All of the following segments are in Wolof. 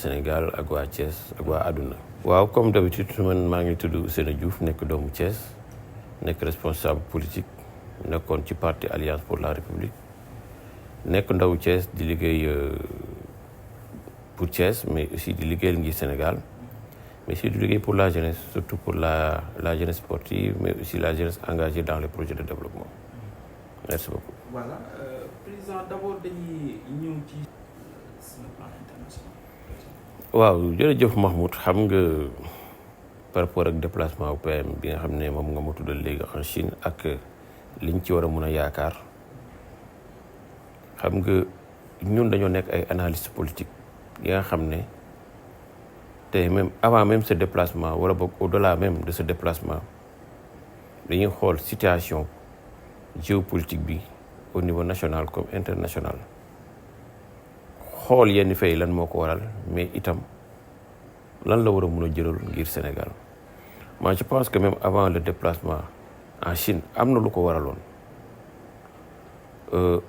Sénégal ak waa Thiès ak waa àdduna. waaw comme d'habitude man maa ngi tudd Ousseynou Diouf nekk doomu Thiès nekk responsable politique nekkoon ci parti Alliance pour la République nekk ndawu Thiès di liggéey pour Thiès mais aussi di liggéeyal ngir Sénégal mais aussi di liggéey pour la jeunesse surtout pour la jeunesse sportive mais aussi la jeunesse engagée dans les projets de développement. Merci beaucoup. Voilà président d'abord dañuy ñëw ci le plan international. waaw jërëjëf Mahmoud xam nga par rapport ak déplacement au PM bi nga xam ne moom nga ma tuddal léegi en Chine ak liñ ci war a mun a yaakaar xam nga ñun dañoo nekk ay analystes politiques yi nga xam ne tey même avant même ce déplacement wala boog au-delà même de ce déplacement dañuy xool situation géopolitique bi au niveau national comme international xool yenn fay lan moo ko waral mais itam lan la war a mun a jëral ngir Sénégal moi je pense que même avant le déplacement en Chine am na lu ko waraloon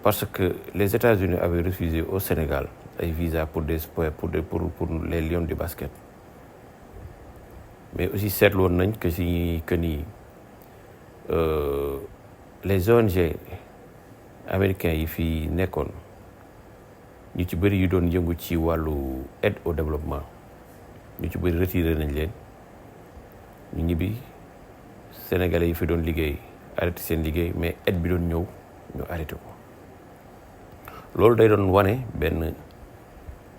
parce que les États-Unis avaient refusé au Sénégal ay visa pour des sports pour les Lions du basket mais aussi seetlu woon nañ que ni les ONG américains yi fii nekkoon ñu ci bëri yu doon yëngu ci wàllu aide au développement ñu ci bëri retiré nañ leen ñu ñibbi sénégalais yi fi doon liggéey arrêté seen liggéey mais aide bi doon ñëw ñu arrêté ko loolu day doon wane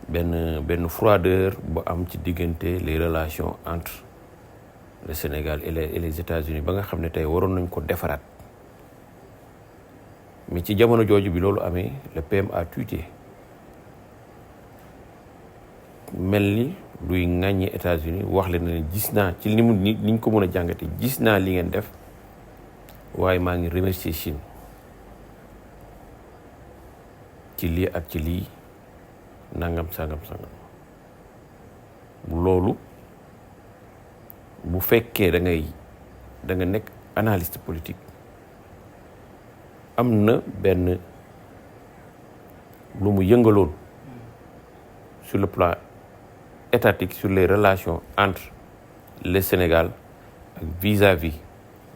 benn froideur bu am ci diggante les relations entre le Sénégal et les États-Unis ba nga xam ne tey waroon nañ ko defaraat mais ci jamono jooju bi loolu amee le PM a tweeté mel ni luy ŋàññi États-Unis wax leen ne gis naa ci li mu niñ ko mën a jàngate gis naa li ngeen def waaye maa ngi remercier Chine ci lii ak ci lii nangam sangam loolu bu fekkee da nga nekk analyste politique am na benn lu mu yëngaloon sur le plan étatique sur les relations entre le Sénégal ak vis-à-vis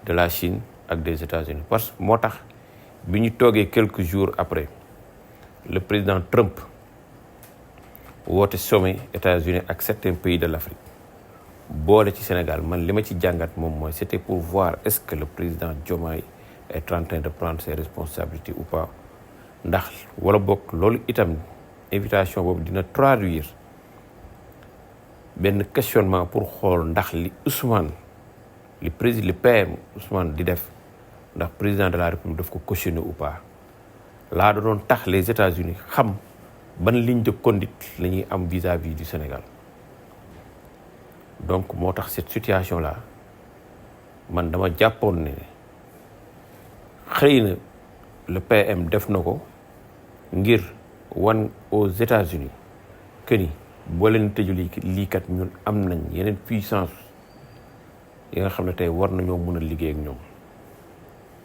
de la Chine ak des États-Unis parce que moo tax bi ñu toogee quelques jours après le président Trump woote sommet États-Unis ak certains pays de l'Afrique boole ci Sénégal man li ma ci jàngat moom mooy c'était pour voir est-ce que le président Diomaye est en train de prendre ses responsabilités ou pas ndax wala bokk loolu itam invitation boobu dina traduire benn questionnement pour xool ndax li Ousmane le PM Ousmane di def ndax président de la République daf ko cautionner ou pas laa doon tax les États-Unis xam ban ligne de conduite la ñuy am vis-à-vis du Sénégal donc moo tax cette situation là man dama jàppoon ne xëy na le PM def na ko ngir wan aux États-Unis que ni boo leen tëju lii kat ñun am nañ yeneen puissance yi nga xam ne tey war nañoo mën a liggéey ak ñoom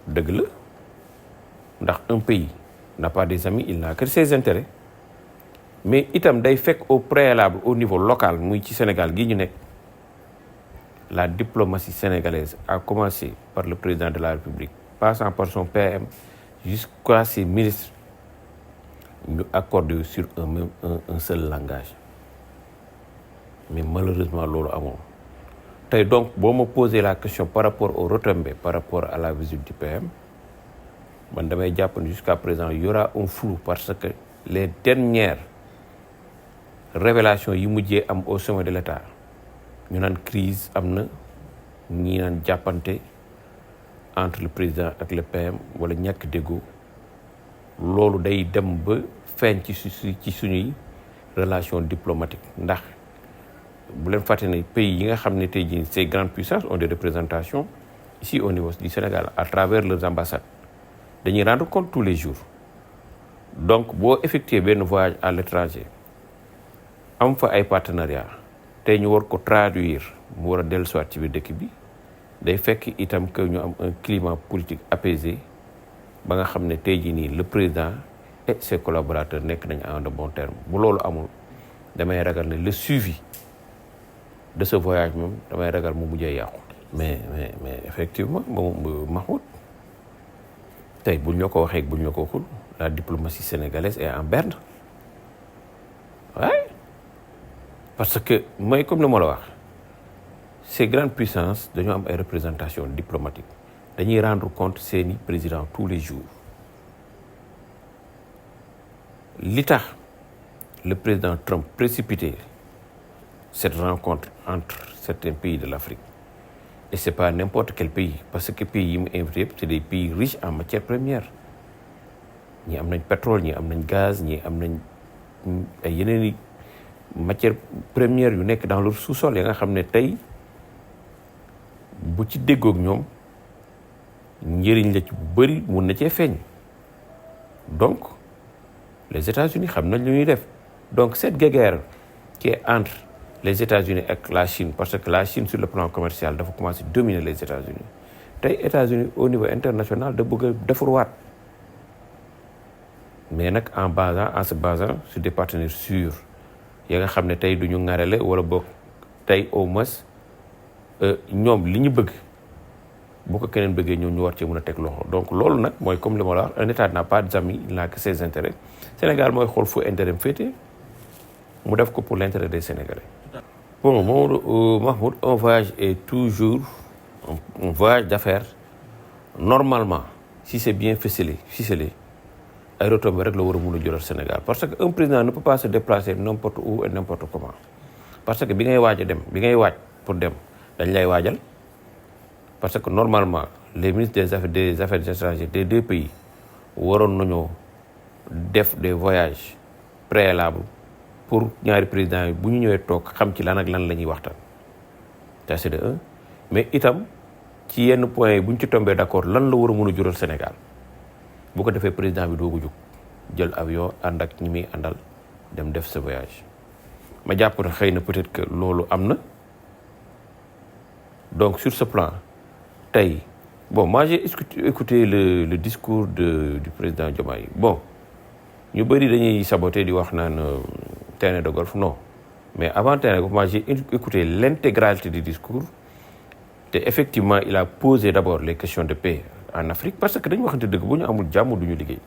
dëgg la ndax un pays n'a pas des amis il n'a que ses intérêts mais itam day fekk au préalable au niveau local muy ci Sénégal gi ñu nekk la diplomatie sénégalaise a commencé par le président de la République passant par son PM jusqu'à ses ministres ñu accordé sur un seul langage mais malheureusement loolu amoon tey donc boo ma posé la question par rapport aux retombées par rapport à la visite du PM man damay jàpp ne jusqu'à présent il y aura un flou parce que les dernières révélations yi mujjee am au sommet de l'État ñu naan crise am na ñi naan jàppante entre le président ak le PM wala ñàkk déggoo loolu day dem ba feeñ ci suñuy relation diplomatique ndax bu leen fàtte ne pays yi nga xam ne tey jii ces grandes puissances ont des représentations ici au niveau du Sénégal à travers leurs ambassades dañuy rendre compte tous les jours donc boo effectuer benn voyage à l'étranger am fa ay partenariat tey ñu war ko traduire mu war a dellusiwaat ci biir dëkk bi day fekk itam que ñu am un climat politique apaisé ba nga xam ne tey jii nii le président et ses collaborateurs nekk nañ en de bons termes bu loolu amul damay ragal ne le suivi de ce voyage moom damay ragal mu mujjee yàqu. mais effectivement moom Mahmoud tey buñ la ko waxee buñ la ko waxul la diplomatie sénégalaise est en berne ouais parce que mooy comme li ma la wax ces grandes puissances dañoo am ay représentation diplomatique dañuy rendre compte seeni président tous les jours li tax le président Trump précipité cette rencontre entre certains pays de l'Afrique et c'est pas n'importe quel pays parce que pays yi mu invité yëpp c'est des pays riches en matières premières ñii am nañ pétrole ñii am nañ gaz ñii am nañ ay yeneen i matières premières yu nekk dans leur sous-sol ya nga xam ne tey bu ci déggoog ñoom njëriñ la ci bu bëri mun na cee feeñ donc les États-Unis xam nañ lu ñuy def donc cette guerre qui est entre les États-Unis ak la Chine parce que la Chine sur le plan commercial dafa commencer dominer les États-Unis tey États-Unis au niveau international da bëgg a defarwaat mais nag en se basant sur des partenaires sûrs ya nga xam ne tey du ñu ŋarale wala boog tey au moins ñoom li ñu bëgg bu ko keneen bëggee ñoom ñu war cee mën a teg loxo donc loolu nag mooy comme li ma la wax un État n'a pas d'amis, il n'a que ses intérêts Sénégal mooy xool fu intérêt féete mu def ko pour l'intérêt des Sénégalais. Bon Mahmoud, un voyage est toujours un voyage d'affaires normalement si c'est bien ficelé ay retombées rek la war a mën a jural Sénégal parce que un président ne peut pas se déplacer n'importe où et n'importe comment parce que bi ngay waaj a dem bi ngay waaj pour dem dañ lay waajal parce que normalement les ministres des affaires étrangères des deux pays waroon nañoo def des voyages préalables pour ñaari présidents yi bu ñu ñëwee toog xam ci lan ak lan la ñuy waxtaan ça c'est de un mais itam ci yenn points yi bu ñu ci tombé d'accord lan la war a mën a jural Sénégal bu ko defee président bi doogu jóg jël avion ànd ak ñi muy àndal dem def ce voyage ma jàpp ne xëy na peut-être que loolu am na donc sur ce plan tey bon moi j'ai écouté le discours du président Diomaye bon ñu bëri dañuy saboter di wax naan terrain de golf non mais avant terrain de golf moi j'ai écouté l'intégralité du discours te effectivement il a posé d'abord les questions de paix en Afrique parce que dañu waxante dëgg bu ñu amul jàmm du ñu liggéey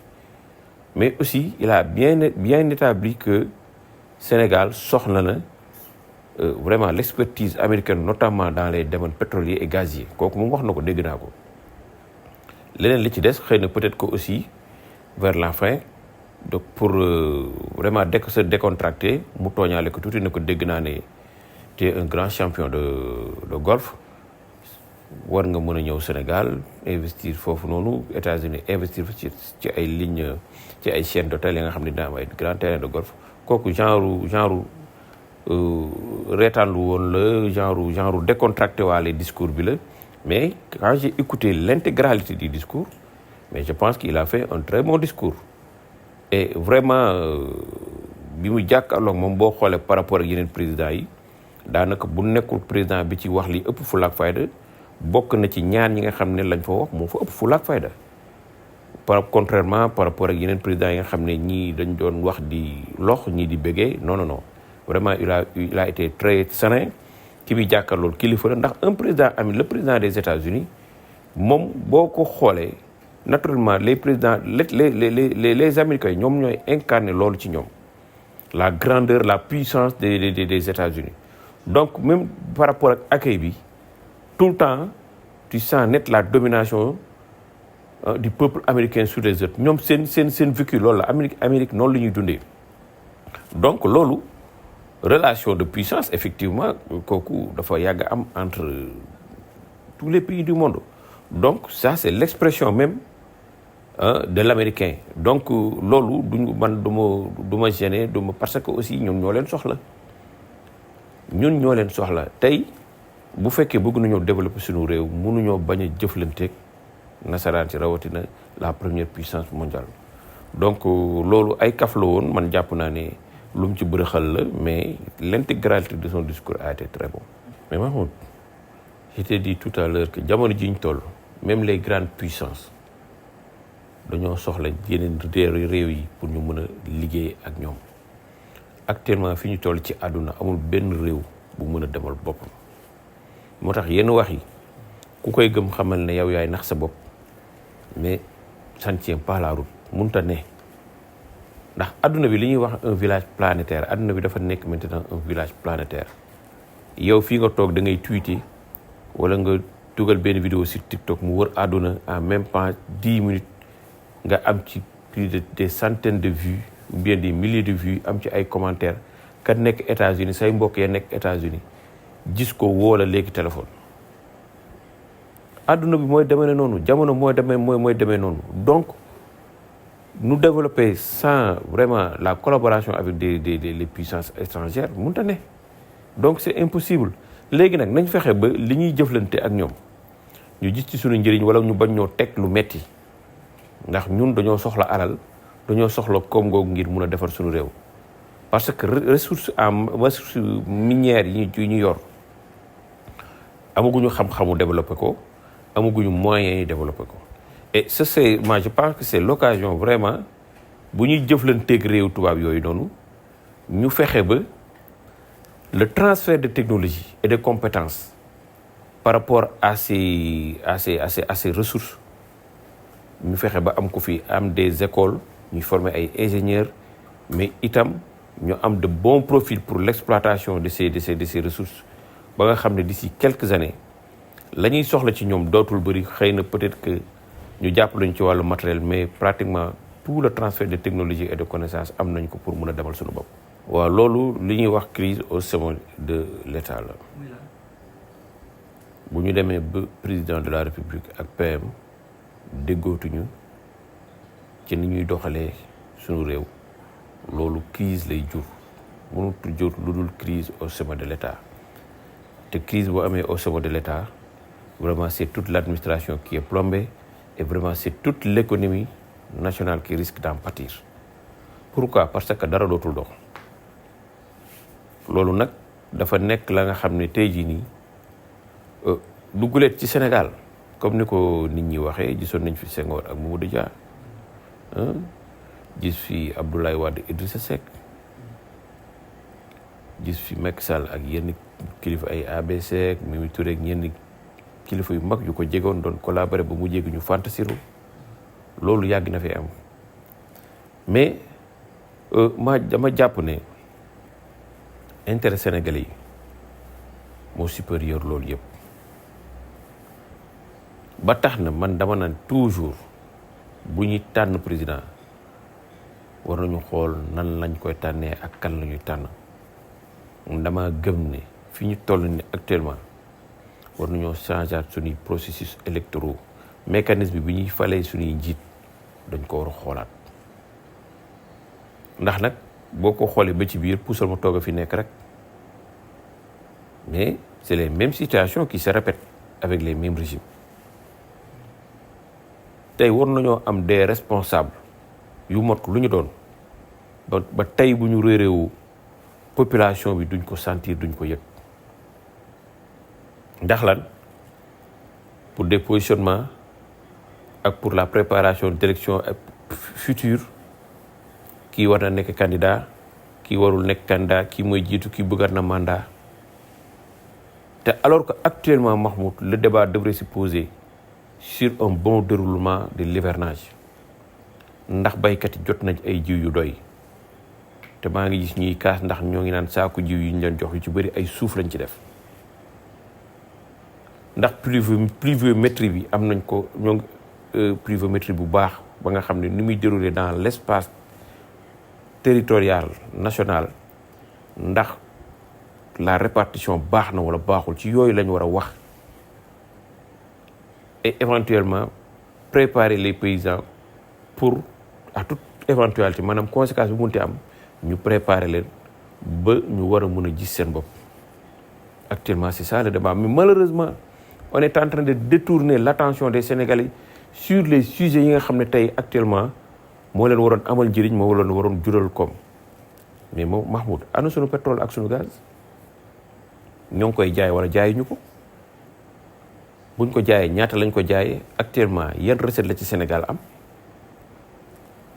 mais aussi il a bien établi que Sénégal soxla na vraiment l'expertise américaine notamment dans les domaines pétroliers et gaziers kooku moom wax na ko dégg naa ko leneen li ci des xëy na peut-être que aussi vers la fin donc pour vraiment se décontracter mu tooñaale ko tuuti ne ko dégg naa ne tu es un grand champion de golf war nga mën a ñëw Sénégal investir foofu noonu États-Unis investir fa ci ay lignes ci ay chaînes d'hôtel yi nga xam ne dina am ay grand terrain de golf kooku genre reetaanlu woon la genre décontracté waale discours bi la mais quand j'ai écouté l'intégralité du discours mais je pense qu'il a fait un très bon discours et vraiment bi mu jàkkaarloog moom boo xoolee par rapport ak yeneen présidents yi daanaka bu nekkul président bi ci wax li ëpp fulla ak fayda bokk na ci ñaar ñi nga xam ne lañ fa wax moo fa ëpp fulla ak fayda contrairement par rapport ak yeneen présidents yi nga xam ne ñii dañ doon wax di lox ñii di béggee non vraiment il a été très serein ki bi jàkkaarlool kilifa la ndax un président ami le président des États-Unis moom boo ko xoolee naturellement les présidents les Américains ñoom ñooy incarner loolu ci ñoom la grandeur la puissance des États-Unis donc même par rapport ak accueil bi tout le temps tu sens net la domination du peuple américain sur les autres ñoom seen vécu loolu la Amérique noonu la ñuy dundee donc loolu relation de puissance effectivement kooku dafa yàgg am entre tous les pays du monde donc ça c'est l'expression même de l'américain donc loolu du ma gêner parce que aussi ñun ñoo leen soxla tey bu fekkee bëgg nañoo développer suñu réew mënuñoo bañ a jëflanteeg nasaraan ci rawatina la première puissance mondiale donc loolu ay kaf la woon man jàpp naa ne lu mu ci bërëxal la mais l'intégralité de son discours a été très bon. Mais Mahmoud, je t'ai dit tout à l'heure que jamono ji ñu toll même les grandes puissances dañoo soxla yeneen réew yi pour ñu mën a liggéey ak ñoom actuellement fi ñu toll ci àdduna amul benn réew bu mën a demal boppam moo tax yenn wax yi ku koy gëm xamal ne yow yaay nax sa bopp mais ça ne tient pas la route munta ne ndax àdduna bi li ñuy wax un village planétaire àdduna bi dafa nekk maintenant un village planétaire yow fii nga toog da ngay tweeter wala nga dugal benn vidéo sur TikTok mu wër àdduna en même pas 10 minutes nga am ci plus de des centaines de vues ou bien des milliers de vues am ci ay commentaires kat nekk États-Unis say mbokk ya nekk États-Unis gis ko woo la léegi téléphone àdduna bi mooy demee noonu jamono mooy demee noonu donc nous développer sans vraiment la collaboration avec les puissances étrangères mënta ne donc c'est impossible léegi nag nañ fexe ba li ñuy jëflante ak ñoom ñu gis ci suñu njëriñ wala ñu bañ ñoo teg lu metti ndax ñun dañoo soxla alal dañoo soxla koom googu ngir mun a defar suñu réew parce que ressources minières yi ñu yor amaguñu xam-xamu développé ko amaguñu moyens yi développé ko et ça c'est moi je pense que c'est l'occasion vraiment bu ñuy jëflanteeg réew tubaab yooyu noonu ñu fexe ba le transfert de technologie et de compétences par rapport à ces ressources ñu fexe ba am ko fi am des écoles ñuy former ay ingénieurs mais itam ñu am de bons profils pour l'exploitation de ces ressources ba nga xam ne d'ici quelques années la ñuy soxla ci ñoom dootul bëri xëy na peut-être que ñu jàpp lañ ci wàllu matériel mais pratiquement tout le transfert de technologie et de connaissances am nañ ko pour mun a demal suñu bopp. waaw loolu li ñuy wax crise au sommet de l'État la bu ñu demee ba président de la République ak PM déggootuñu ci ni ñuy doxalee suñu réew loolu crise lay jur mënut jur lu dul crise au sommet de l'État te crise bu amee au sommet de l'État vraiment c'est toute l'administration qui est plombée et vraiment c'est toute l'économie nationale qui risque d'en pâtir. Pourquoi? Parce que dara dootul dox loolu nag dafa nekk la nga xam ne tey jii nii dugguleet ci Sénégal comme ni ko nit ñi waxee gisoon nañ fi Senghor ak Mamadou Dia gis fi Abdoulaye Wade Idrissa Seck gis fi Macky Sall ak yenn kilifa ay ABC ak Mimi Touré ak ñenn kilifa yu mag yu ko jegoon doon collaborer ba mu jéggi ñu fantasiru loolu yàgg na fi am mais dama jàpp ne intérêt sénégalais yi moo supérieur loolu yëpp ba tax na man dama naan toujours bu ñuy tànn président war nañu xool nan lañ koy tànnee ak kan la ñuy tànn dama gëm ne fi ñu toll ni actuellement war nañoo changer suñuy processus électoraux mécanisme bi ñuy falee suñuy njiit dañ ko war a xoolaat ndax nag boo ko xoolee ba ci biir puusal ma toog a fi nekk rek mais c'est les mêmes situations qui se répètent avec les mêmes régimes tey war nañoo am des responsables yu mot lu ñu doon ba tey bu ñu réeréewu population bi duñ ko sentir duñ ko yëg ndax lan pour des positionnements ak pour la préparation d'élections futures kii war na nekk candidat kii warul nekk candidat kii mooy jiitu kii bëggaat na mandat te alors que actuellement Mahmoud le débat devrait se poser sur un bon déroulement de l'hivernage ndax baykat yi jot nañ ay jiw yu doy te maa ngi gis ñuy kaas ndax ñoo ngi naan saaku jiw yi ñu leen jox yu ci bëri ay suuf lañ ci def ndax pluviométrie bi am nañ ko ñoo ngi pluviométrie bu baax ba nga xam ne ni muy dérouler dans l'espace territorial national ndax la répartition baax na wala baaxul ci yooyu lañ war a wax et éventuellement préparer les paysans pour à toute éventualité maanaam conséquence bi munti am ñu préparer leen ba ñu war a mën a gis seen bopp actuellement c'est ça le débat mais malheureusement on est en train de détourner l'attention des Sénégalais sur les sujets yi nga xam ne tey actuellement moo leen waroon amal njëriñ moo leen waroon jural koom mais moom Mahmoud ana sunu pétrole ak sunu gaz ñoo ngi koy jaay wala jaayuñu ko buñ ko jaayee ñaata lañ ko jaayee actuellement yan recette la ci Sénégal am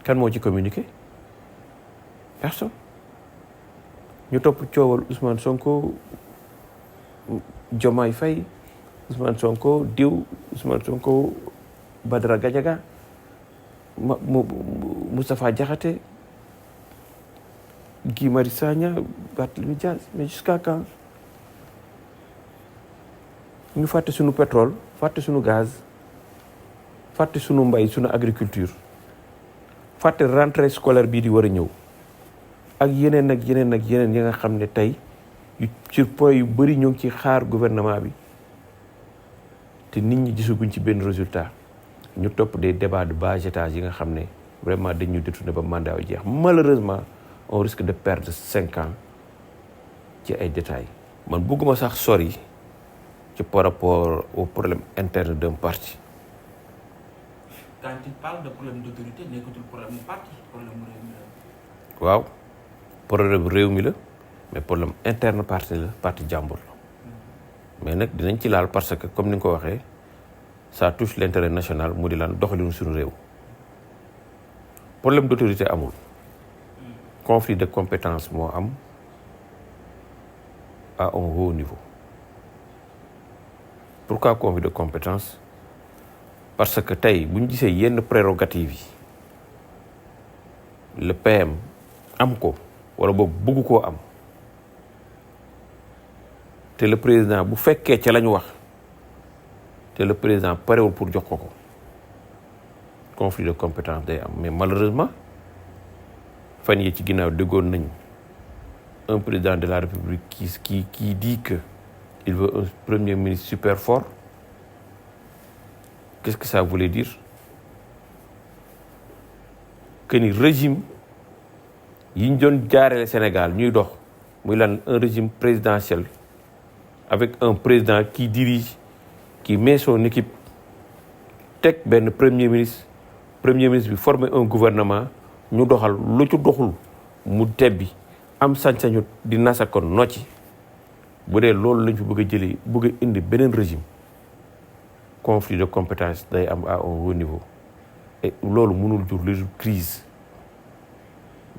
kan moo ci communiqué personne ñu topp coowal Ousmane Sonko Diomaye Faye Ousmane Sonko diw Ousmane Sonko Badara Gadiaga Moustapha Diakhaté Guy Marius Sagna Barthélémy Dias mais jusqu'à quand ñu fàtte suñu pétrole fàtte suñu gaz fàtte suñu mbay suñu agriculture fàtte rentrée scolaire bii di war a ñëw ak yeneen yi nga xam ne tey ci point yu bëri ñoo ngi ci xaar gouvernement bi te nit ñi gisaguñ ci benn résultat ñu topp des débats de bas étage yi nga xam ne vraiment dañu détourné ba mandat yu jeex malheureusement on risque de perdre 5 ans ci ay détails man bëgguma sax sori ci par rapport au problème interne d'un parti. Quand il parle de problème d'autorité nekkatul problème parti problème réew mi la. waaw problème réew mi la mais problème interne parti la parti jàmbur la mais nag dinañ ci laal parce que comme ni nga ko waxee ça touche l'intérêt national mu di lan doxalinu suñu réew problème d'autorité amul conflit de compétence moo am à un haut niveau. Pourquoi conflit de compétence? Parce que tey bu ñu gisee yenn prérogatives yi le PM am ko wala boog bëgg koo am te le président bu fekkee ca la ñu wax te le président parewul pour jox ko conflit de compétence day am mais malheureusement fan yi ci ginnaaw déggoon nañu un président de la République qui dit que il veut un premier ministre super fort. Qu'est-ce que ça voulait dire? Que ni régime yi ñu doon jaarale Sénégal ñuy dox muy lan un régime présidentiel avec un président qui dirige qui met son équipe teg benn premier ministre bi former un gouvernement ñu doxal lu ci doxul mu tebbi am sañ-sañu di nasa kon nocci bu dee loolu lañ fi bëgg a jëlee bëgg a indi beneen régime conflit de compétence day am à un haut niveau et loolu mënul jur les crise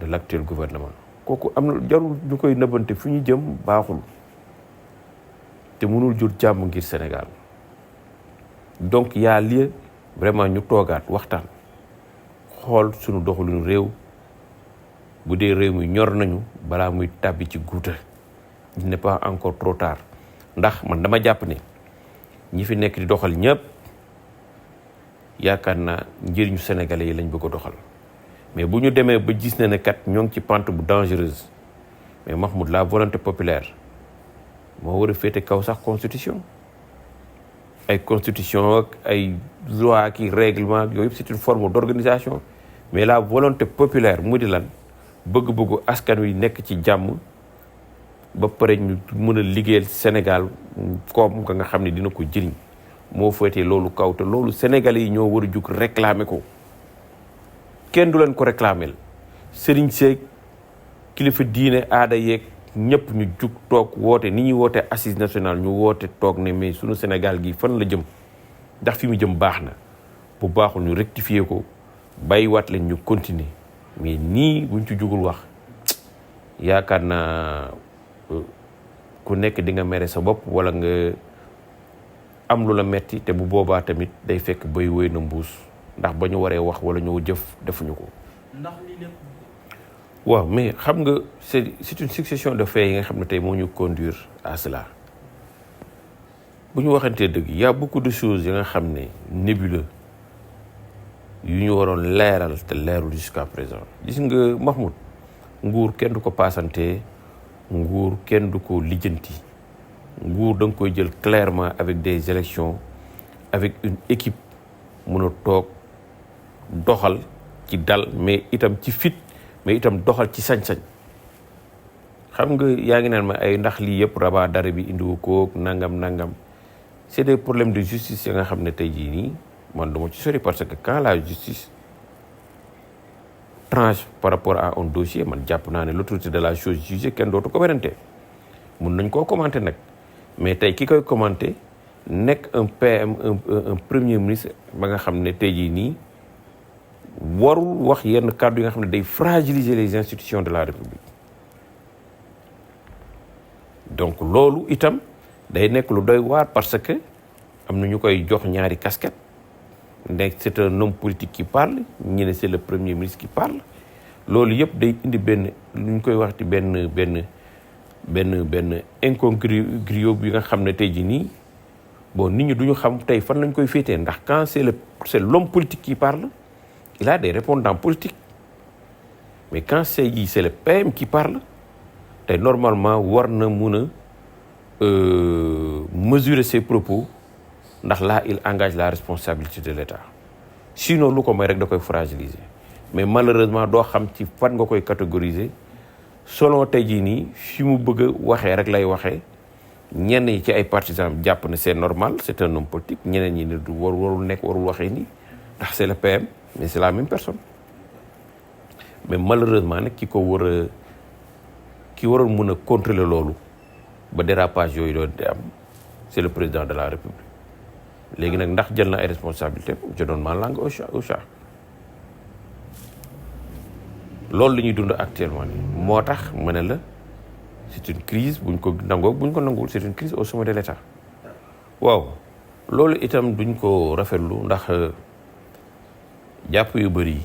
de l'actuel gouvernement kooku am na jarul ñu koy nëbbante fu ñu jëm baaxul te mënul jur jàmm ngir Sénégal donc y a lieu vraiment ñu toogaat waxtaan xool suñu doxalinu réew bu dee réew mi ñor nañu balaa muy tàbbi ci guuta il n'est pas encore trop tard ndax man dama jàpp ne ñi fi nekk di doxal ñëpp yaakaar naa njëriñu sénégalais yi lañ bëgg a doxal mais bu ñu demee ba gis na ne kat ñoo ngi ci pente bu dangereuse mais Mahmoud la volonté populaire moo war a féete kaw sax constitution ay constitution ak ay loi ki règlement yooyu yëpp c'est une forme d'organisation mais la volonté populaire mu di lan bëgg-bëggu askan wi nekk ci jàmm ba pare ñu mën a liggéeyal Sénégal koom nga xam ne dina ko jëriñ moo féetee loolu kaw te loolu sénégalais yi ñoo war a jug réclamer ko kenn du leen ko réclamer sëriñ seeg kilifa diine aada yeeg ñëpp ñu jug toog woote ni ñuy woote assise nationale ñu woote toog ne mais sunu Sénégal gi fan la jëm ndax fi mu jëm baax na bu baaxul ñu rectifier ko bàyyiwaat leen ñu continuer mais nii buñ ci jugul wax yaakaar naa ku nekk di nga mere sa bopp wala nga am lu la metti te bu boobaa tamit day fekk bay wéy na mbuus ndax ba ñu waree wax wala ñoo jëf defuñu ko. ndax lii lépp. waaw mais xam nga c'est une succession de faits yi nga xam ne tey moo ñu conduire à cela bu ñu waxantee dëgg y a beaucoup de choses yi nga xam ne nébuleux yu ñu waroon leeral te leerul jusqu'à présent gis nga Mahmoud nguur kenn du ko paasante nguur kenn du ko lijjanti nguur da nga koy jël clairement avec des élections avec une équipe mën a toog doxal ci dal mais itam ci fit mais itam doxal ci sañ-sañ xam nga yaa ngi naan ma ay ndax lii yëpp rabat d'arrêt bi indiwu ko nangam c'est des problèmes de justice yi nga xam ne tey jii nii man dama ci sori parce que quand la justice tranche par rapport à un dossier man jàpp naa ne l'autorité de la chose jugée kenn dootu ko werante mun nañ koo commenter nag mais tey ki koy commenter nekk un PM un premier ministre ba nga xam ne tey jii nii warul wax yenn kàddu yi nga xam ne day fragiliser les institutions de la République donc loolu itam day nekk lu doy waar parce que am na ñu koy jox ñaari casquette nekk c'est un homme politique qui parle ñi ne c'est le premier ministre qui parle loolu yëpp day indi benn lu ñu koy wax ci benn incongru bi nga xam ne tey jii nii bon nit ñi duñu xam tey fan lañ koy féetee ndax quand c'est l'homme politique qui parle il a des répondants politiques mais quand c'est le PM qui parle tey normalement war na mun a mesurer ses propos ndax là il engage la responsabilité de l'État sinon lu ko may rek da koy fragiliser mais malheureusement doo xam ci fan nga koy catégoriser selon tey jii nii fi mu bëgg a waxee rek lay waxee ñenn ñi ci ay partisans jàpp ne c'est normal c'est un homme politique ñeneen ñi ne du warul waxee nii ndax c'est le PM mais c'est la même personne mais malheureusement nag ki waroon mën a contrôler loolu ba dérapage yooyu doon di am c'est le président de la République léegi nag ndax jël na ay responsabilités je donne ma langue au chat loolu la ñuy dund actuellement nii moo tax ma ne la c'est une crise buñ ko nangoo buñ ko nanguwul c'est une crise au sommet de l'État waaw loolu itam duñ ko rafetlu ndax jàpp yu bëri yi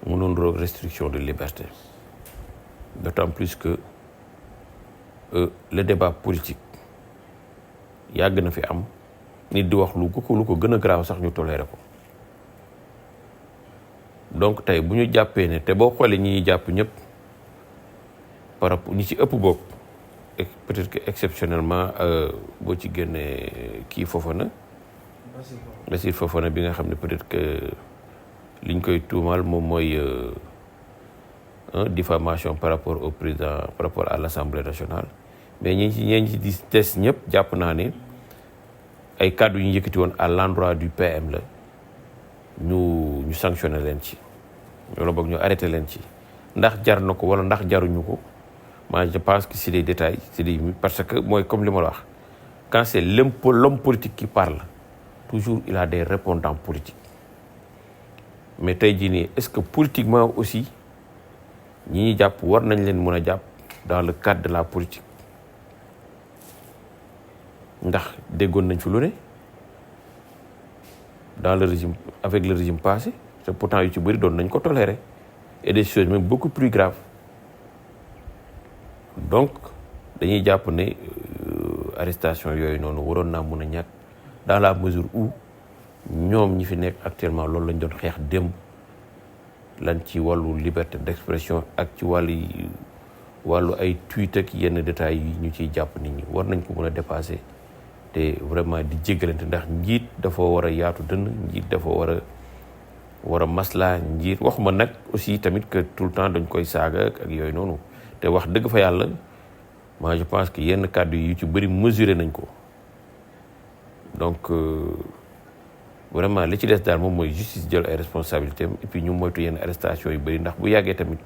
mënoon roog restriction de liberté d'autant plus que le débat politique yàgg na fi am nit di wax lu ko gën a grave sax ñu toléré ko donc tey bu ñu jàppee ne te boo xoolee ñi jàpp ñëpp par rapport ñi ci ëpp bopp peut-être que exceptionnellement boo ci génnee kii Fofana Bassirou Fofana bi nga xam ne peut-être que liñ koy tuumaal moom mooy diffamation par rapport au président par rapport à l'Assemblée nationale mais ñi ci di des ñëpp jàpp naa ne ay kàddu yu ñu yëkkati woon à l'endroit du PM la ñu sanctionné leen ci wala boog ñu arrêté leen ci ndax jar na ko wala ndax jaruñu ko moi je pense que c'est des détails parce que mooy comme li ma la wax quand c'est l'homme politique qui parle toujours il a des répondants politiques mais tey jii nii est-ce que politiquement aussi ñi ñuy jàpp war nañ leen mën a jàpp dans le cadre de la politique ndax déggoon nañ fi lu ne dans le régime avec le régime passé te pourtant yu ci bëri doon nañ ko tolérer et des choses même beaucoup plus graves donc dañuy jàpp ne arrestation yooyu noonu waroon naa mun a ñàkk dans la mesure où ñoom ñi fi nekk actuellement loolu lañ doon xeex démb lan ci wàllu liberté d'expression ak ci wàllu ay tweet ak yenn détails yi ñu ciy jàpp nit ñi war nañ ko mën a dépasser te vraiment di jéggalante ndax njiit dafa war a yaatu dënn njiit dafa war a maslaa njiit waxuma nag aussi tamit que tout le temps dañ koy saaga ak yooyu noonu te wax dëgg fa yàlla moi je pense que yenn kàddu yi yu ci bëri mesuré nañ ko donc vraiment li ci des daal moom mooy justice jël ay responsabilités et puis ñu moytu yenn arrestation yu bëri ndax bu yàggee tamit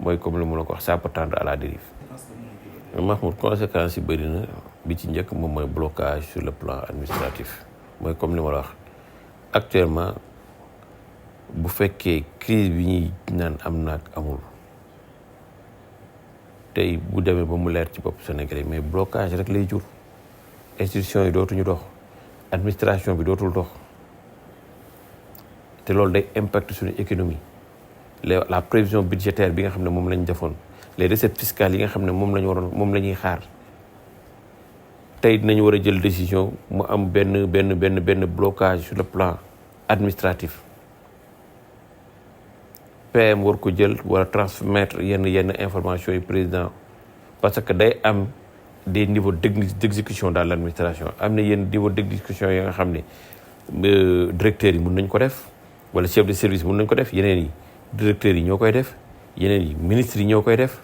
mooy comme li mu la ko wax ça peut tendre à la dérive. Mahmoud conséquences yi bëri na bi ci njëkk moom mooy blocage sur le plan administratif mooy comme li ma la wax actuellement bu fekkee crise bi ñuy naan am na ak amul tey bu demee ba mu leer ci bopp Sénégalais mais blocage rek lay jur institutions yi dootuñu dox administration bi dootul dox te loolu day impact suñu économie la prévision budgétaire bi nga xam ne moom lañ defoon les recettes fiscales yi nga xam ne moom la ñuy xaar tey dinañu war a jël décision mu am benn blocage sur le plan administratif PM war ko jël wala transmettre yenn information yi président parce que day am des niveaux d'exécution dans l'administration am na yenn niveau d'exécution yi nga xam ne directeurs yi mën nañ ko def wala chef de service mën nañ ko def yeneen yi directeurs yi ñoo koy def yeneen yi ministres yi ñoo koy def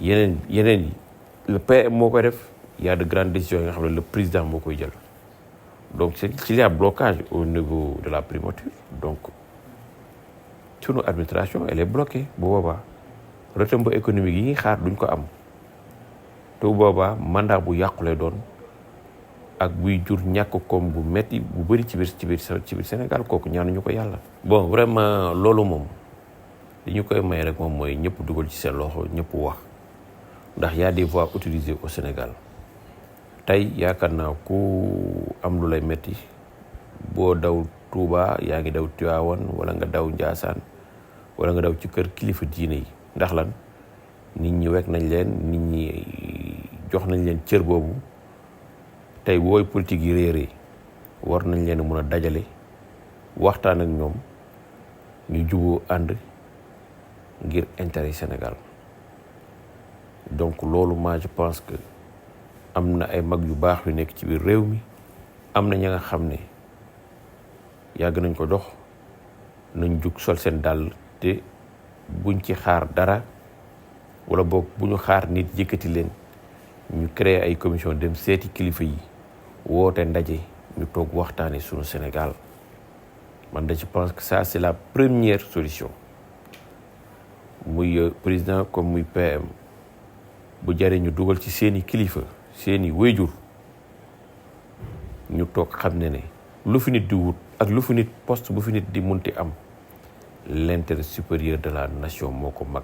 yeneen yi le PM moo koy def il y a de grandes décisions yi nga xam ne le président moo koy jël donc s'il y a blocage au niveau de la primature donc sunu administration elle est bloquée bu boobaa retombées économiques yi ñuy xaar duñ ko am te bu boobaa mandat bu yàqu lay doon ak buy jur ñàkk koom bu metti bu bëri ci biir Sénégal kooku ñaanuñu ko yàlla. bon vraiment loolu moom li ñu koy may rek moom mooy ñëpp dugal ci seen loxo ñëpp wax ndax y a des voies utilisées au Sénégal tey yaakaar naa ku am lu lay metti boo daw Touba yaa ngi daw Tivaouane wala nga daw Ndiassane wala nga daw ci kër kilifa diine yi ndax lan nit ñi wekk nañ leen nit ñi jox nañ leen cër boobu tey wooy politique yi réeree war nañ leen mun a dajale waxtaan ak ñoom ñu juboo ànd ngir intérêt Sénégal donc loolu moi je pense que am na ay mag yu baax yu nekk ci biir réew mi am na ña nga xam ne yàgg nañ ko dox nañ jug sol seen dàll te buñ ci xaar dara wala boog bu ñu xaar nit yëkkati leen ñu créer ay commission dem seeti kilifa yi woote ndaje ñu toog waxtaane sunu Sénégal man je pense que ça c'est la première solution muy président comme muy PM bu jaree ñu dugal ci seeni kilifa seeni wéyjur ñu toog xam ne lu fi nit di wut ak lu fi nit poste bu fi nit di munti am l'intérêt supérieur de la nation moo ko mag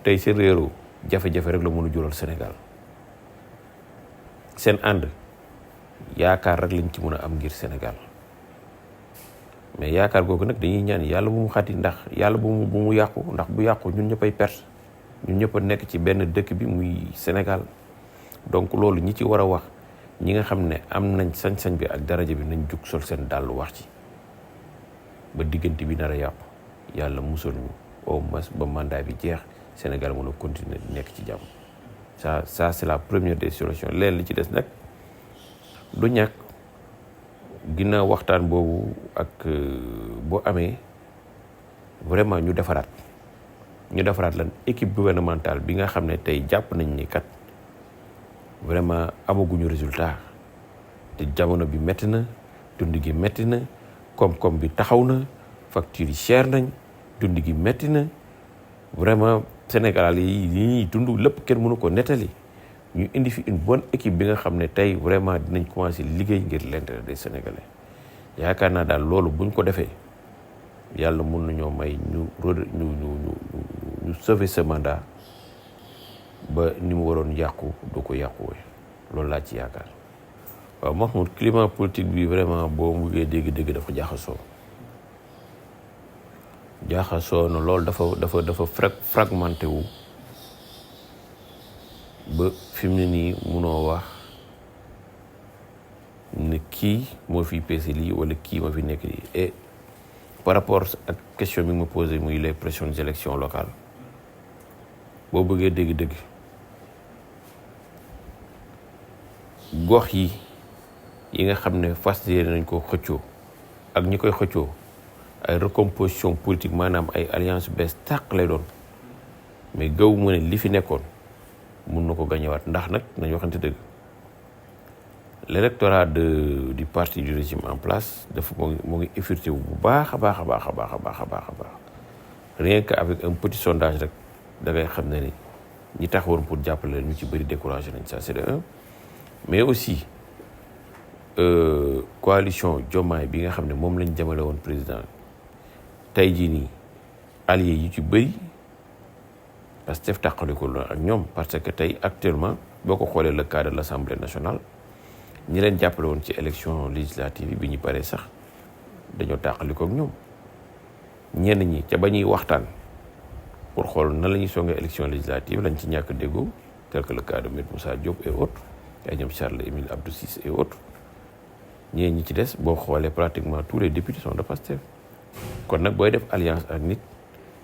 tey seen réeroo jafe-jafe rek la mën a jural Sénégal seen ànd yaakaar rek lañ ci mën a am ngir Sénégal mais yaakaar googu nag dañuy ñaan yàlla bu mu xati ndax yàlla bu mu yàqu ndax bu yàqu ñun ñëppay perte ñun ñëpp a nekk ci benn dëkk bi muy Sénégal donc loolu ñi ci war a wax ñi nga xam ne am nañ sañ-sañ bi ak daraja bi nañ jug sol seen dàll wax ci ba diggante bi nar a yàqu yàlla musal ñu au moins ba mandat bi jeex Sénégal mën a continuer nekk ci jàmm ça c'est la première des solutions leen li ci des nag du ñàkk ginnaaw waxtaan boobu ak boo amee vraiment ñu defaraat lan équipe gouvernementale bi nga xam ne tey jàpp nañ ni kat vraiment amaguñu résultat te jamono bi métti na dund gi métti na koom-koom bi taxaw na facture yi cher nañ dund gi métti na vraiment Sénégal yi ñuy dund lépp kenn mënu ko nettali ñu indi fi une bonne équipe bi nga xam ne tey vraiment dinañ commencer liggéey ngir l'intérêt des Sénégalais yaakaar naa daal loolu buñ ko defee yàlla mun nañoo may ñu sauver ce mandat ba ni mu waroon yàqu du ko yàquwee loolu laa ci yaakaar waaw Mahmoud climat politique bi vraiment boo mu buggee dégg-dégg dafa jaxasoo na loolu dafa fragmenté wu ba fi mu ne nii munoo wax ne kii moo fi peese lii wala kii moo fi nekk lii et par rapport ak question bi ma posé muy les prochaines élections locales boo bëggee dégg-dégg gox yi nga xam ne fas yéene nañ ko xëccoo ak ñi koy xëccoo ay recomposition politique maanaam ay alliance bees tàq lay doon mais gaw mu ne li fi nekkoon mun na ko gañewaat ndax nag nañu waxante dëgg l'électorat du parti du régime en place dafa moo ngi effectué wu bu baax a baax rien que avec un petit sondage rek da ngay xam ne ni ñi taxawoon pour jàppale leen ñu ci bëri découragé nañ ça c'est de un mais aussi coalition Diomaye bi nga xam ne moom lañ jëmale woon président tey jii nii alliés yi ci bëri Pastef tàqaliko la ak ñoom parce que tey actuellement boo ko xoolee le cas de l'Assemblée nationale ñi leen jàppale woon ci élection législative yi bi ñu paree sax dañoo tàqaliko ak ñoom ñenn ñi ca ba ñuy waxtaan pour xool nan la ñuy songee élection législative lañ ci ñàkk déggoo tel que le cas de Maître Moussa Diop et autres ay ñoom Charles-Émile Abdou Ciss et autres ñeen ñi ci des boo xoolee pratiquement tous les députés sont de Pastef kon nag booy def alliance ak nit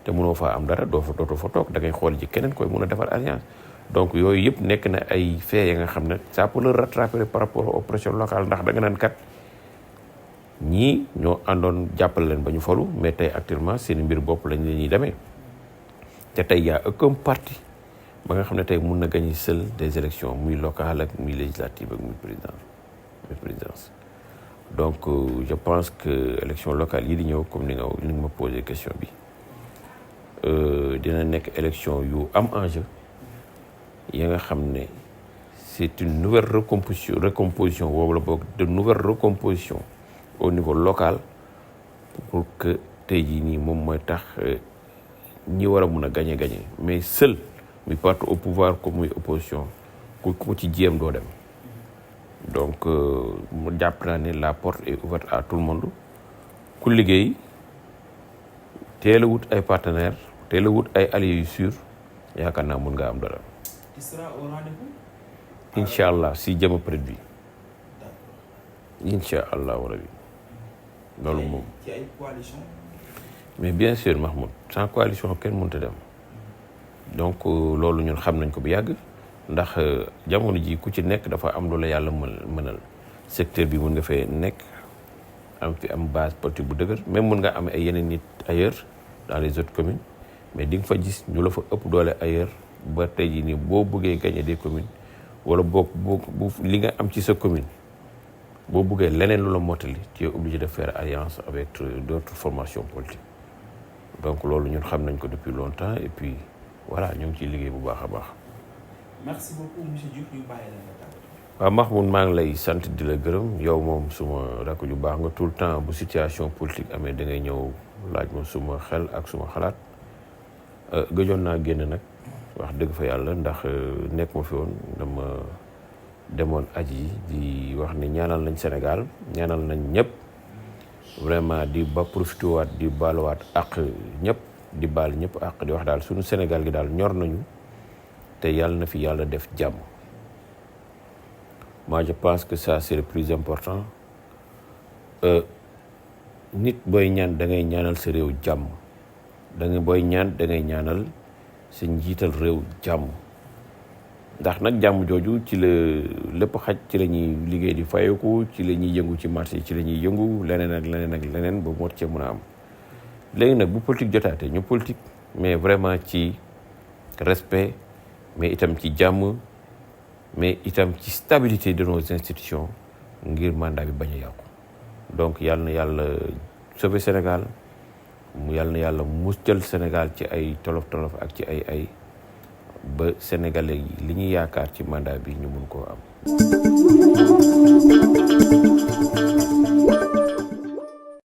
te mënoo faa am dara dootoo fa toog da ngay xool ci keneen koy mën a defar alliance donc yooyu yëpp nekk na ay faits ya nga xam ne ça peut le rattraper par rapport aux pressions locales ndax da nga naan kat ñii ñoo àndoon jàppale leen ba ñu falu mais tey actuellement seen mbir bopp lañ leen ñuy demee te tey y a aucun parti ba nga xam ne tey mun na gagner seul des élections muy locales ak muy législatives ak muy présidence donc je pense que élection locale yi di ñëw comme ni nga ma posé question bi dina nekk élection yu am enjeu ya nga xam ne c'est une nouvelle recomposition boobu la boog de nouvelle recomposition au niveau local pour que tey jii nii moom mooy tax ñi war a mun a gagner mais seul muy parti au pouvoir comme muy opposition ku ci jéem doo dem donc mu jàpp naa ne la porte est ouverte à tout le monde ku liggéey teel a wut ay partenaires teel a wut ay alliés yu sûrs yaakaar naa mun nga am dara. Tu seras au rendez-vous? incha allah si jëm près bi incha allah rabi loolu moom. ci ay coalition. mais bien sûr Mahmoud sans coalition kenn mënut a dem donc loolu ñun xam nañ ko bu yàgg ndax jamono ji ku ci nekk dafa am lu la yàlla mënal secteur bi mun nga fee nekk am fi am base politique bu dëgër même mun nga am ay yeneen nit ailleurs dans les autres communes mais di nga fa gis ñu la fa ëpp doole ailleurs ba tey jii nii boo bëggee gagner des communes wala bu li nga am ci sa commune boo bëggee leneen lu la mottali tu es obligé de faire alliance avec d'autres formations politiques donc loolu ñun xam nañ ko depuis longtemps et puis voilà ñu ngi ciy liggéey bu baax a baax. merci beaucoup monsieur Diouf ñu bàyyi la nga tàggatoo. waaw Mahmoud maa ngi lay sant di la gërëm yow moom suma rakk ju baax nga tout le temps bu situation politique amee da ngay ñëw laaj ma suma xel ak suma xalaat gëjoon naa génn nag wax dëgg fa yàlla ndax nekk ma fi woon dama demoon aji di wax ne ñaanal nañ Sénégal ñaanal nañ ñëpp vraiment di ba profité waat di baaluwaat ak ñëpp di baal ñëpp ak di wax daal suñu Sénégal gi daal ñor nañu te yàlla na fi yàlla def jàmm. Moi je pense que ça c'est le plus important nit booy ñaan da ngay ñaanal sa réew jàmm da ngay booy ñaan da ngay ñaanal sa njiital réew jàmm ndax nag jàmm jooju ci la lépp xaj ci la ñuy liggéey di fayeku ci la ñuy yëngu ci marché ci la ñuy yëngu leneen ak leneen ak leneen ba mot cee mën a am léegi nag bu politique jotaatee ñu politique mais vraiment ci respect mais itam ci jàmm mais itam ci stabilité de nos institutions ngir mandat bi bañ a yàqu donc yàlla na yàlla sauver Sénégal mu yàlla na yàlla muscal Sénégal ci ay tolof-tolof ak ci ay ba Sénégalais yi li ñuy yaakaar ci mandat bi ñu mun koo am